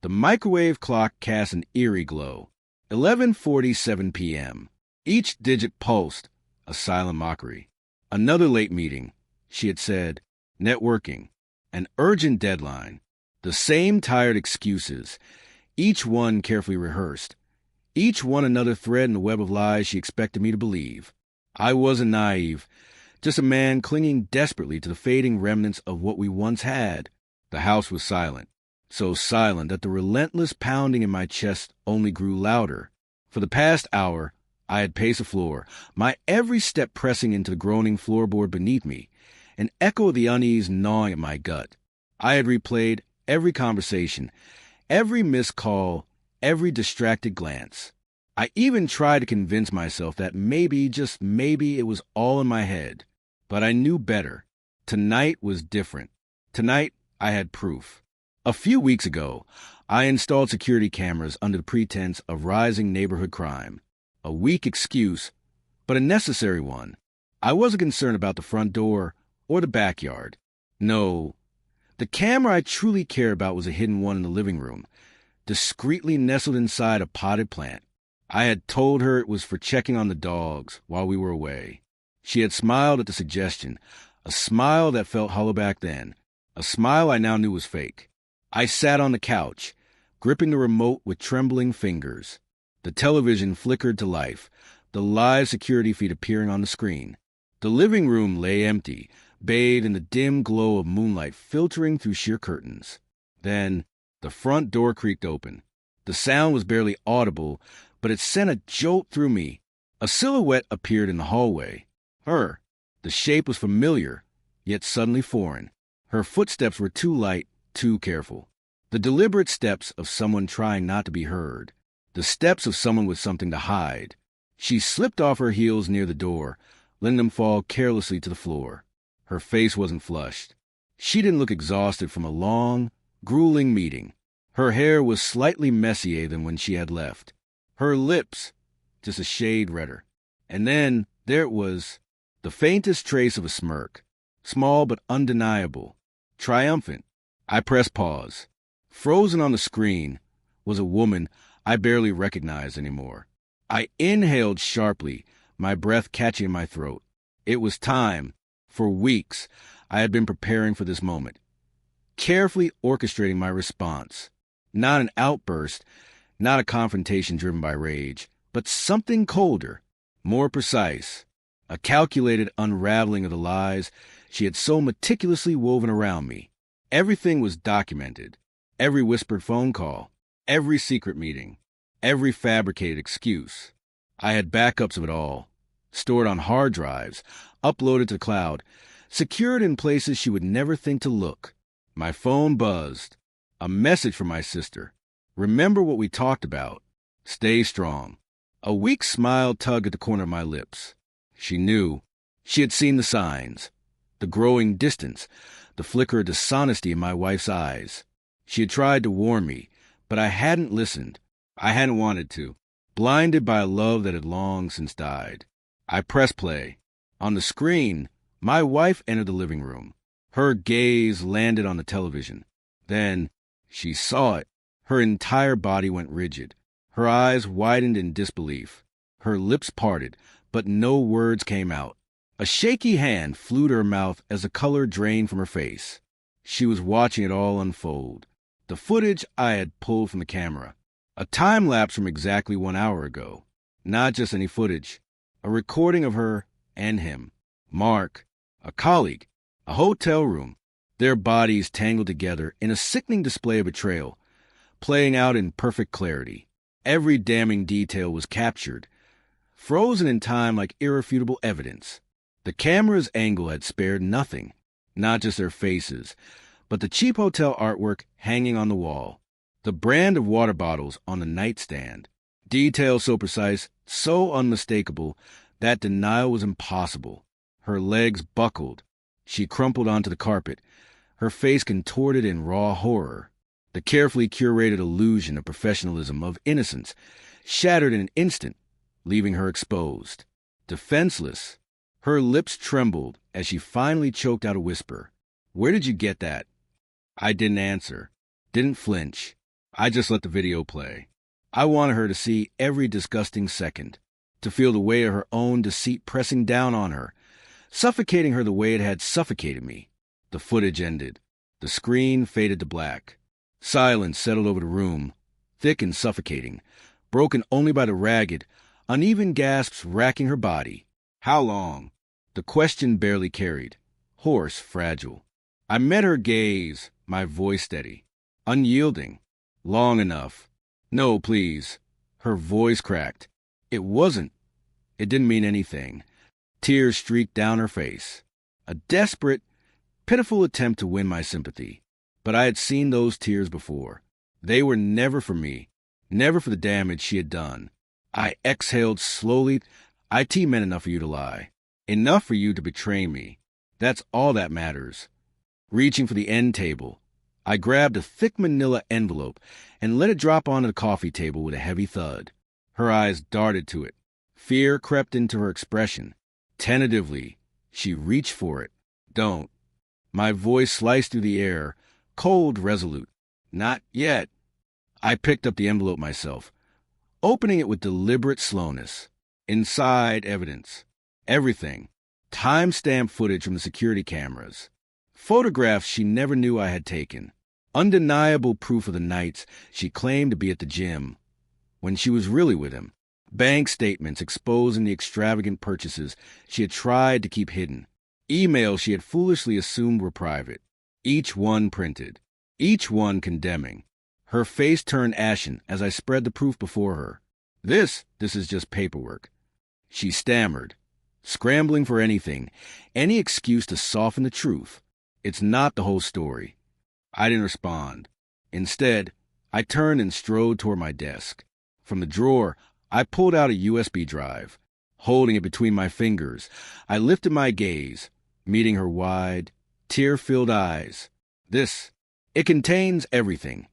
The microwave clock cast an eerie glow. 11:47 p.m. Each digit pulsed, a silent mockery. Another late meeting, she had said. Networking. An urgent deadline. The same tired excuses, each one carefully rehearsed. Each one another thread in the web of lies she expected me to believe. I wasn't naive, just a man clinging desperately to the fading remnants of what we once had. The house was silent. So silent that the relentless pounding in my chest only grew louder. For the past hour, I had paced the floor, my every step pressing into the groaning floorboard beneath me, an echo of the unease gnawing at my gut. I had replayed every conversation, every missed call, every distracted glance. I even tried to convince myself that maybe, just maybe, it was all in my head. But I knew better. Tonight was different. Tonight, I had proof. A few weeks ago, I installed security cameras under the pretense of rising neighborhood crime. A weak excuse, but a necessary one. I wasn't concerned about the front door or the backyard. No, the camera I truly cared about was a hidden one in the living room, discreetly nestled inside a potted plant. I had told her it was for checking on the dogs while we were away. She had smiled at the suggestion, a smile that felt hollow back then, a smile I now knew was fake. I sat on the couch, gripping the remote with trembling fingers. The television flickered to life, the live security feed appearing on the screen. The living room lay empty, bathed in the dim glow of moonlight filtering through sheer curtains. Then, the front door creaked open. The sound was barely audible, but it sent a jolt through me. A silhouette appeared in the hallway. Her. The shape was familiar, yet suddenly foreign. Her footsteps were too light, too careful. The deliberate steps of someone trying not to be heard. The steps of someone with something to hide. She slipped off her heels near the door, letting them fall carelessly to the floor. Her face wasn't flushed. She didn't look exhausted from a long, grueling meeting. Her hair was slightly messier than when she had left. Her lips, just a shade redder. And then, there it was, the faintest trace of a smirk. Small but undeniable. Triumphant. I pressed pause. Frozen on the screen was a woman I barely recognized anymore. I inhaled sharply, my breath catching in my throat. It was time. For weeks, I had been preparing for this moment, carefully orchestrating my response. Not an outburst, not a confrontation driven by rage, but something colder, more precise, a calculated unraveling of the lies she had so meticulously woven around me. Everything was documented, every whispered phone call, every secret meeting, every fabricated excuse. I had backups of it all, stored on hard drives, uploaded to the cloud, secured in places she would never think to look. My phone buzzed. A message from my sister. Remember what we talked about. Stay strong. A weak smile tugged at the corner of my lips. She knew. She had seen the signs. The growing distance, the flicker of dishonesty in my wife's eyes. She had tried to warn me, but I hadn't listened. I hadn't wanted to. Blinded by a love that had long since died. I pressed play. On the screen, my wife entered the living room. Her gaze landed on the television. Then, she saw it. Her entire body went rigid. Her eyes widened in disbelief. Her lips parted, but no words came out. A shaky hand flew to her mouth as the color drained from her face. She was watching it all unfold. The footage I had pulled from the camera. A time lapse from exactly 1 hour ago. Not just any footage. A recording of her and him. Mark, a colleague, a hotel room. Their bodies tangled together in a sickening display of betrayal, playing out in perfect clarity. Every damning detail was captured, frozen in time like irrefutable evidence. The camera's angle had spared nothing, not just their faces, but the cheap hotel artwork hanging on the wall, the brand of water bottles on the nightstand. Details so precise, so unmistakable, that denial was impossible. Her legs buckled. She crumpled onto the carpet, her face contorted in raw horror. The carefully curated illusion of professionalism, of innocence, shattered in an instant, leaving her exposed. Defenseless. Her lips trembled as she finally choked out a whisper. "Where did you get that?" I didn't answer, didn't flinch. I just let the video play. I wanted her to see every disgusting second, to feel the weight of her own deceit pressing down on her, suffocating her the way it had suffocated me. The footage ended. The screen faded to black. Silence settled over the room, thick and suffocating, broken only by the ragged, uneven gasps racking her body. How long? The question barely carried. Hoarse, fragile. I met her gaze, my voice steady, unyielding. Long enough. No, please. Her voice cracked. It wasn't. It didn't mean anything. Tears streaked down her face. A desperate, pitiful attempt to win my sympathy. But I had seen those tears before. They were never for me, never for the damage she had done. I exhaled slowly. IT meant enough for you to lie. Enough for you to betray me. That's all that matters. Reaching for the end table, I grabbed a thick manila envelope and let it drop onto the coffee table with a heavy thud. Her eyes darted to it. Fear crept into her expression. Tentatively, she reached for it. Don't. My voice sliced through the air, cold, resolute. Not yet. I picked up the envelope myself, opening it with deliberate slowness. Inside, evidence. Everything. Time-stamped footage from the security cameras. Photographs she never knew I had taken. Undeniable proof of the nights she claimed to be at the gym, when she was really with him. Bank statements exposing the extravagant purchases she had tried to keep hidden. Emails she had foolishly assumed were private. Each one printed. Each one condemning. Her face turned ashen as I spread the proof before her. This is just paperwork. She stammered, scrambling for anything, any excuse to soften the truth. It's not the whole story. I didn't respond. Instead, I turned and strode toward my desk. From the drawer, I pulled out a USB drive. Holding it between my fingers, I lifted my gaze, meeting her wide, tear-filled eyes. It contains everything.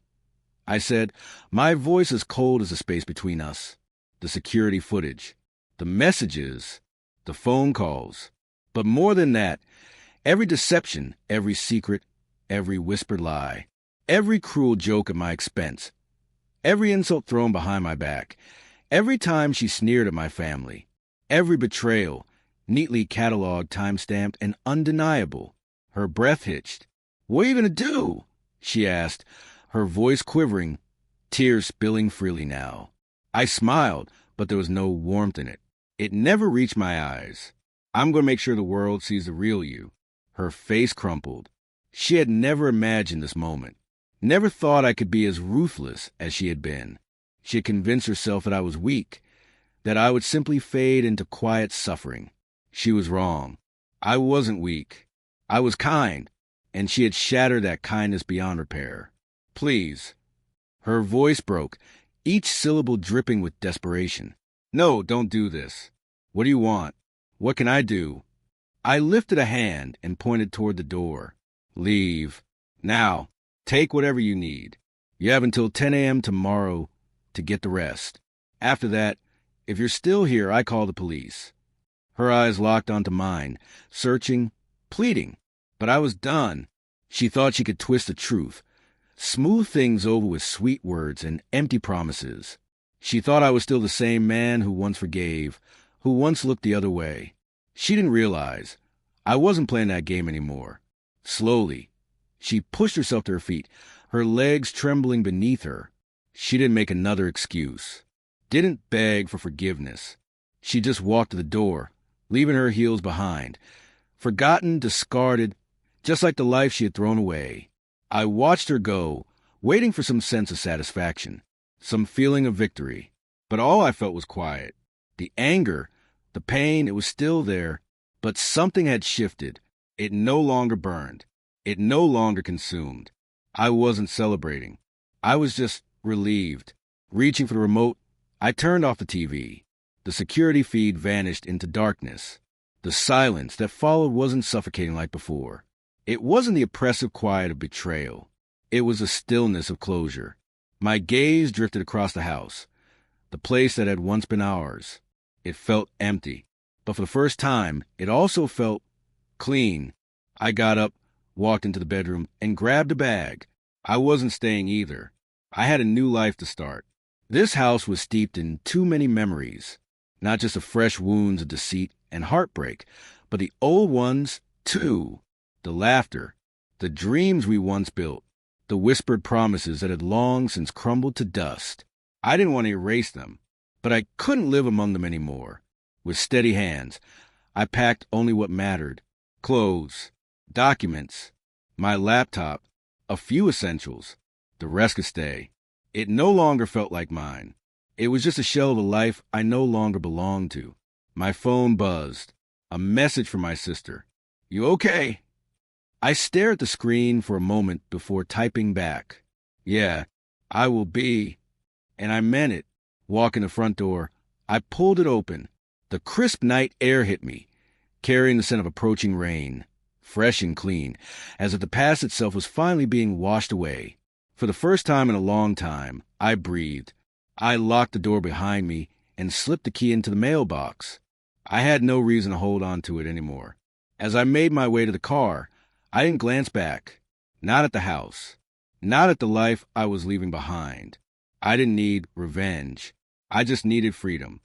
I said, my voice as cold as the space between us. The security footage, the messages, the phone calls. But more than that, every deception, every secret, every whispered lie, every cruel joke at my expense, every insult thrown behind my back, every time she sneered at my family, every betrayal, neatly cataloged, time-stamped, and undeniable. Her breath hitched. What are you going to do? She asked, her voice quivering, tears spilling freely now. I smiled, but there was no warmth in it. It never reached my eyes. I'm going to make sure the world sees the real you. Her face crumpled. She had never imagined this moment, never thought I could be as ruthless as she had been. She had convinced herself that I was weak, that I would simply fade into quiet suffering. She was wrong. I wasn't weak. I was kind, and she had shattered that kindness beyond repair. Please. Her voice broke, each syllable dripping with desperation. No, don't do this. What do you want? What can I do? I lifted a hand and pointed toward the door. Leave. Now, take whatever you need. You have until 10 a.m. tomorrow to get the rest. After that, if you're still here, I call the police. Her eyes locked onto mine, searching, pleading. But I was done. She thought she could twist the truth, smooth things over with sweet words and empty promises. She thought I was still the same man who once forgave, who once looked the other way. She didn't realize I wasn't playing that game anymore. Slowly, she pushed herself to her feet, her legs trembling beneath her. She didn't make another excuse, didn't beg for forgiveness. She just walked to the door, leaving her heels behind, forgotten, discarded, just like the life she had thrown away. I watched her go, waiting for some sense of satisfaction, some feeling of victory. But all I felt was quiet. The anger, the pain, it was still there, but something had shifted. It no longer burned. It no longer consumed. I wasn't celebrating. I was just relieved. Reaching for the remote, I turned off the TV. The security feed vanished into darkness. The silence that followed wasn't suffocating like before. It wasn't the oppressive quiet of betrayal. It was a stillness of closure. My gaze drifted across the house, the place that had once been ours. It felt empty, but for the first time, it also felt clean. I got up, walked into the bedroom, and grabbed a bag. I wasn't staying either. I had a new life to start. This house was steeped in too many memories, not just the fresh wounds of deceit and heartbreak, but the old ones, too. The laughter, the dreams we once built, the whispered promises that had long since crumbled to dust. I didn't want to erase them, but I couldn't live among them anymore. With steady hands, I packed only what mattered: clothes, documents, my laptop, a few essentials. The rest could stay. It no longer felt like mine. It was just a shell of a life I no longer belonged to. My phone buzzed. A message from my sister. "You okay?" I stared at the screen for a moment before typing back. "Yeah, I will be." And I meant it. Walking the front door, I pulled it open. The crisp night air hit me, carrying the scent of approaching rain, fresh and clean, as if the past itself was finally being washed away. For the first time in a long time, I breathed. I locked the door behind me and slipped the key into the mailbox. I had no reason to hold on to it anymore. As I made my way to the car, I didn't glance back. Not at the house. Not at the life I was leaving behind. I didn't need revenge. I just needed freedom.